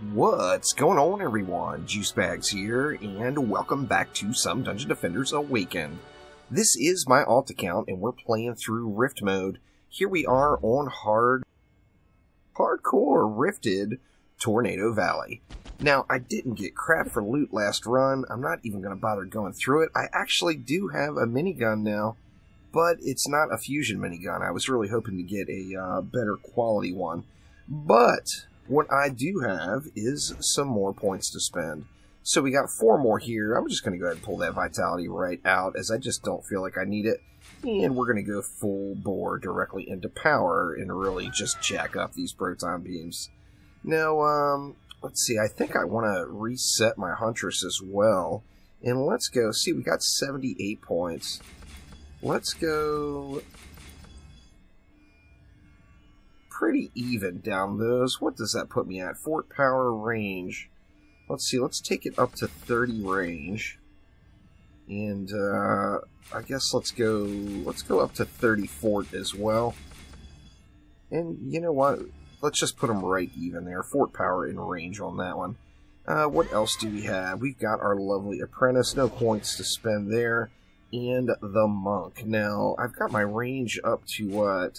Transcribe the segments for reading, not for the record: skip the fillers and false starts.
What's going on, everyone? Juicebags here, and welcome back to some Dungeon Defenders Awakened. This is my alt account, and we're playing through Rift mode. Here we are on hardcore Rifted Tornado Valley. Now, I didn't get crap for loot last run. I'm not even going to bother going through it. I actually do have a minigun now, but it's not a fusion minigun. I was really hoping to get a better quality one. But what I do have is some more points to spend. So we got 4 more here. I'm just going to go ahead and pull that vitality right out, as I just don't feel like I need it. And we're going to go full bore directly into power and really just jack up these proton beams. Now, let's see. I think I want to reset my Huntress as well. And let's go. See, we got 78 points. Let's go pretty even down those. What does that put me at? Fort power range. Let's see, let's take it up to 30 range. And I guess let's go up to 30 fort as well. And you know what? Let's just put them right even there. Fort power in range on that one. What else do we have? We've got our lovely apprentice. No points to spend there. And the monk. Now, I've got my range up to what?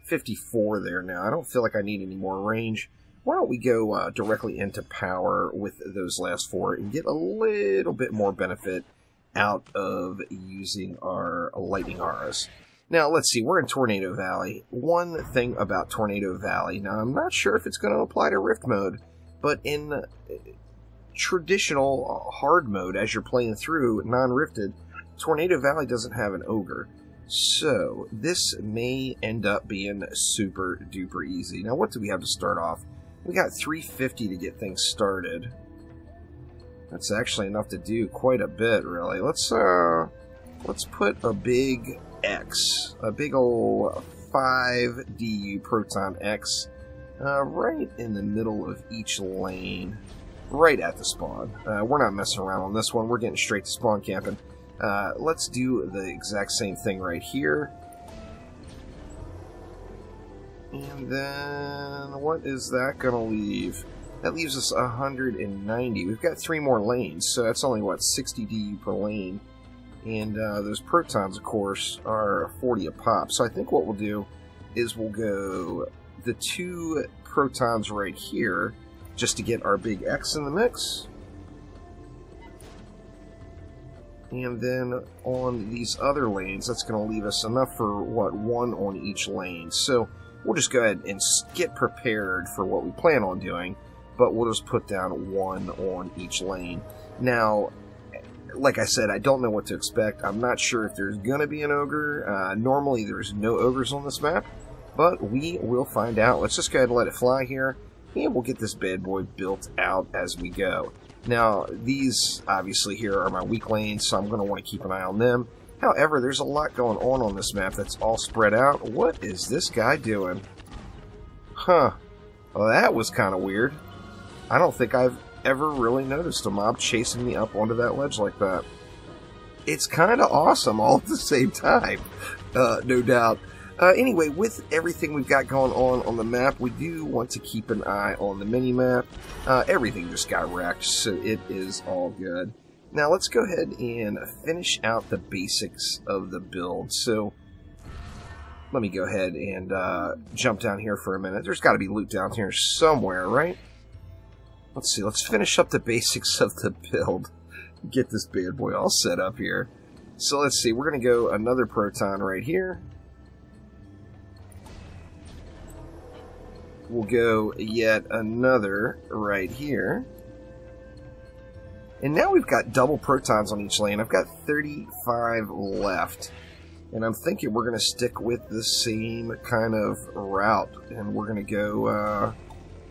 54 there now. I don't feel like I need any more range. Why don't we go directly into power with those last 4 and get a little bit more benefit out of using our lightning auras. Now, let's see. We're in Tornado Valley. One thing about Tornado Valley, now I'm not sure if it's going to apply to Rift mode, but in traditional hard mode, as you're playing through non-rifted, Tornado Valley doesn't have an ogre. So, this may end up being super duper easy. Now, what do we have to start off? We got 350 to get things started. That's actually enough to do quite a bit, really. Let's put a big X, a big old 5 DU Proton X, right in the middle of each lane, right at the spawn. We're not messing around on this one. We're getting straight to spawn camping. Let's do the exact same thing right here. And then, what is that going to leave? That leaves us 190. We've got 3 more lanes, so that's only, what, 60 DU per lane. And those protons, of course, are 40 a pop. So I think what we'll do is we'll go the 2 protons right here, just to get our big X in the mix. And then on these other lanes, that's going to leave us enough for, what, 1 on each lane. So we'll just go ahead and get prepared for what we plan on doing, but we'll just put down 1 on each lane. Now, like I said, I don't know what to expect. I'm not sure if there's going to be an ogre. Normally there's no ogres on this map, but we will find out. Let's just go ahead and let it fly here, and we'll get this bad boy built out as we go. Now, these, obviously, here are my weak lanes, so I'm going to want to keep an eye on them. However, there's a lot going on this map that's all spread out. What is this guy doing? Huh. Well, that was kind of weird. I don't think I've ever really noticed a mob chasing me up onto that ledge like that. It's kind of awesome all at the same time, no doubt. Anyway, with everything we've got going on the map, we do want to keep an eye on the mini-map. Everything just got wrecked, so it is all good. Now, let's go ahead and finish out the basics of the build. So, let me go ahead and jump down here for a minute. There's got to be loot down here somewhere, right? Let's see, let's finish up the basics of the build. Get this bad boy all set up here. So, let's see, we're going to go another proton right here. We'll go yet another right here. And now we've got double protons on each lane. I've got 35 left. And I'm thinking we're going to stick with the same kind of route. And we're going to go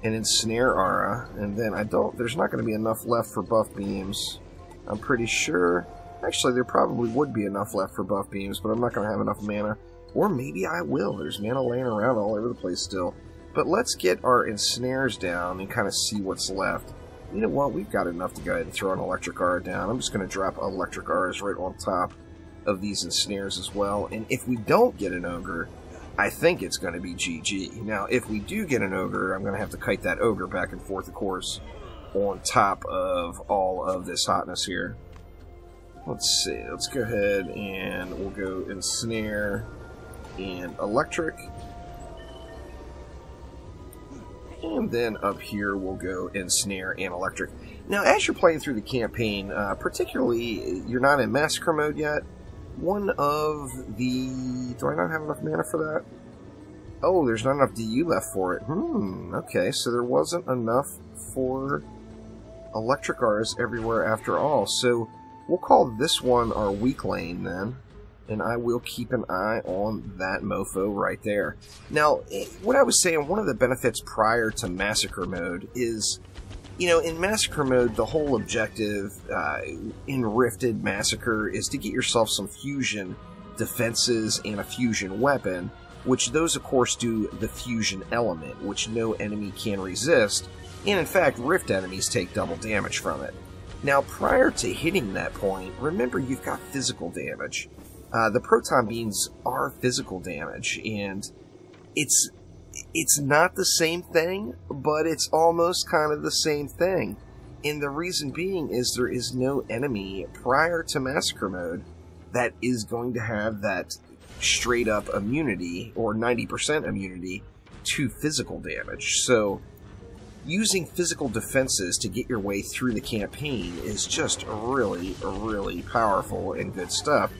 and ensnare Aura. And then there's not going to be enough left for buff beams. I'm pretty sure. Actually, there probably would be enough left for buff beams, but I'm not going to have enough mana. Or maybe I will. There's mana laying around all over the place still. But let's get our ensnares down and kind of see what's left. You know what? We've got enough to go ahead and throw an electric aura down. I'm just going to drop electric auras right on top of these ensnares as well. And if we don't get an ogre, I think it's going to be GG. Now, if we do get an ogre, I'm going to have to kite that ogre back and forth, of course, on top of all of this hotness here. Let's see. Let's go ahead and we'll go ensnare and electric. And then up here we'll go ensnare and electric. Now, as you're playing through the campaign, particularly you're not in massacre mode yet, one of the... Do I not have enough mana for that? Oh, there's not enough DU left for it. Okay, so there wasn't enough for electric R's everywhere after all. So we'll call this one our weak lane then. And I will keep an eye on that mofo right there. Now, what I was saying, one of the benefits prior to Massacre Mode is, you know, in Massacre Mode, the whole objective in Rifted Massacre is to get yourself some fusion defenses and a fusion weapon, which those, of course, do the fusion element, which no enemy can resist, and in fact, Rift enemies take double damage from it. Now, prior to hitting that point, remember you've got physical damage. The proton beams are physical damage, and it's not the same thing, but it's almost kind of the same thing. And the reason being is there is no enemy prior to Massacre Mode that is going to have that straight up immunity, or 90% immunity, to physical damage. So using physical defenses to get your way through the campaign is just really, really powerful and good stuff.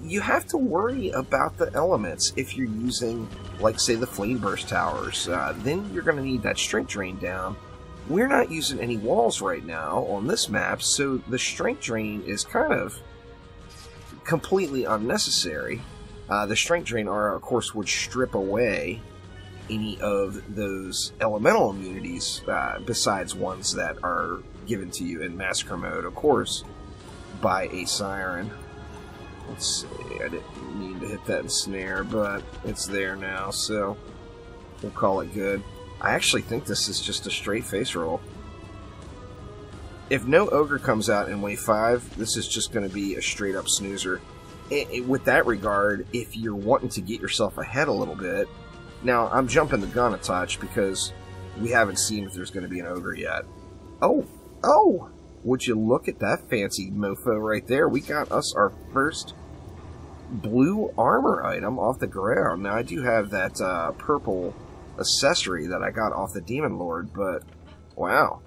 You have to worry about the elements if you're using, like, say, the Flame Burst Towers. Then you're going to need that Strength Drain down. We're not using any walls right now on this map, so the Strength Drain is kind of completely unnecessary. The Strength Drain, of course, would strip away any of those elemental immunities, besides ones that are given to you in Massacre Mode, of course, by a Siren. Let's see, I didn't mean to hit that ensnare, but it's there now, so we'll call it good. I actually think this is just a straight face roll. If no ogre comes out in wave 5, this is just going to be a straight up snoozer. With that regard, if you're wanting to get yourself ahead a little bit, now I'm jumping the gun a touch because we haven't seen if there's going to be an ogre yet. Oh! Would you look at that fancy mofo right there? We got us our first blue armor item off the ground. Now, I do have that purple accessory that I got off the Demon Lord, but wow.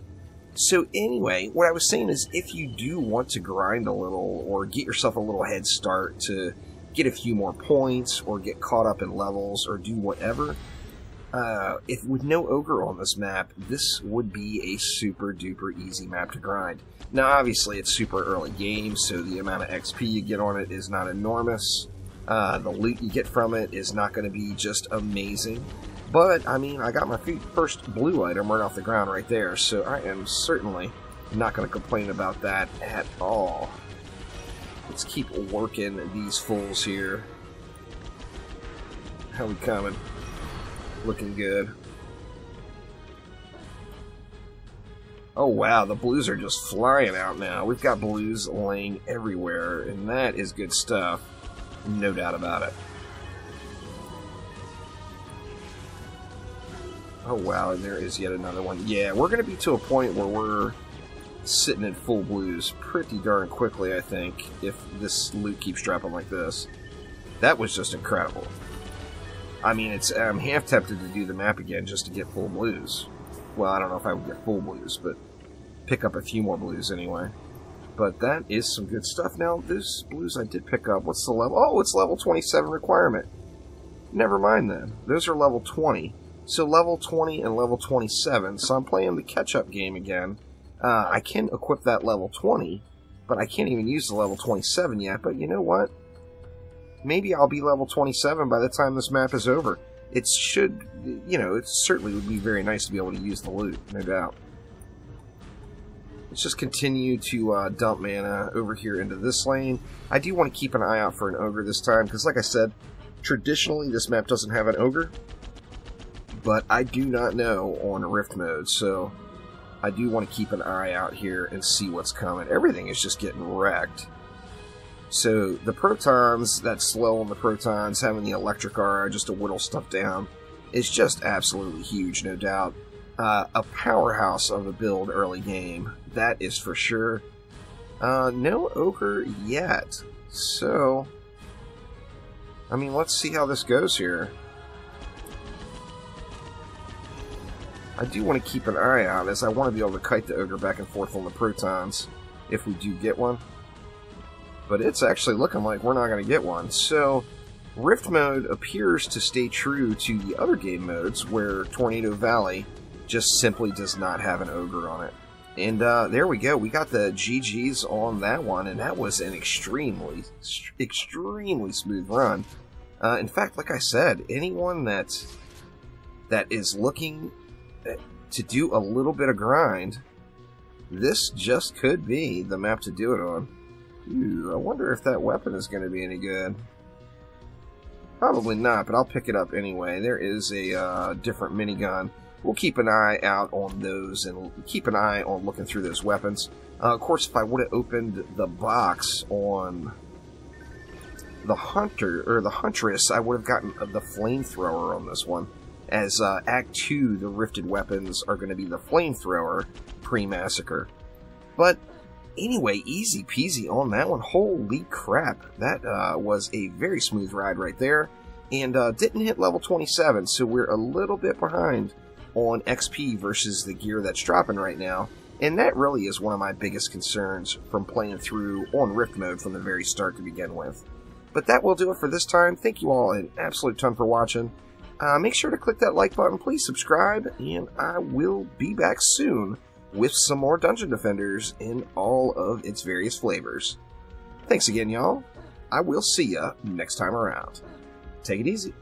So anyway, what I was saying is if you do want to grind a little or get yourself a little head start to get a few more points or get caught up in levels or do whatever, if with no ogre on this map, this would be a super duper easy map to grind. Now obviously it's super early game, so the amount of XP you get on it is not enormous. The loot you get from it is not going to be just amazing. But, I mean, I got my first blue item right off the ground right there, so I am certainly not going to complain about that at all. Let's keep working these fools here. How we coming? Looking good. Oh wow, the blues are just flying out now. We've got blues laying everywhere, and that is good stuff. No doubt about it. Oh wow, and there is yet another one. Yeah, we're going to be to a point where we're sitting in full blues pretty darn quickly, I think, if this loot keeps dropping like this. That was just incredible. I mean, I'm half tempted to do the map again just to get full blues. Well, I don't know if I would get full blues, but pick up a few more blues anyway. But that is some good stuff. Now, those blues I did pick up, what's the level? Oh, it's level 27 requirement. Never mind then. Those are level 20. So level 20 and level 27. So I'm playing the catch-up game again. I can equip that level 20, but I can't even use the level 27 yet. But you know what? Maybe I'll be level 27 by the time this map is over. It should, you know, it certainly would be very nice to be able to use the loot, no doubt. Let's just continue to dump mana over here into this lane. I do want to keep an eye out for an ogre this time, because like I said, traditionally this map doesn't have an ogre, but I do not know on Rift mode, so I do want to keep an eye out here and see what's coming. Everything is just getting wrecked. So the protons, that slow on the protons, having the electric aura just to whittle stuff down, is just absolutely huge, no doubt. A powerhouse of a build early game, that is for sure. No ogre yet, so I mean, let's see how this goes here. I do want to keep an eye out, as I want to be able to kite the ogre back and forth on the protons if we do get one. But it's actually looking like we're not going to get one. So Rift mode appears to stay true to the other game modes, where Tornado Valley just simply does not have an ogre on it. And there we go. We got the GGs on that one, and that was an extremely smooth run. In fact, like I said, anyone that is looking to do a little bit of grind, this just could be the map to do it on. Ooh, I wonder if that weapon is going to be any good. Probably not, but I'll pick it up anyway. There is a different minigun. We'll keep an eye out on those and keep an eye on looking through those weapons. Of course, if I would have opened the box on the hunter or the huntress, I would have gotten the flamethrower on this one. As Act 2, the rifted weapons are going to be the flamethrower pre-massacre. But anyway, easy peasy on that one. Holy crap, that was a very smooth ride right there. And didn't hit level 27, so we're a little bit behind on XP versus the gear that's dropping right now. And that really is one of my biggest concerns from playing through on Rift mode from the very start to begin with. But that will do it for this time. Thank you all an absolute ton for watching. Make sure to click that like button, please subscribe, and I will be back soon with some more Dungeon Defenders in all of its various flavors. Thanks again, y'all. I will see ya next time around. Take it easy.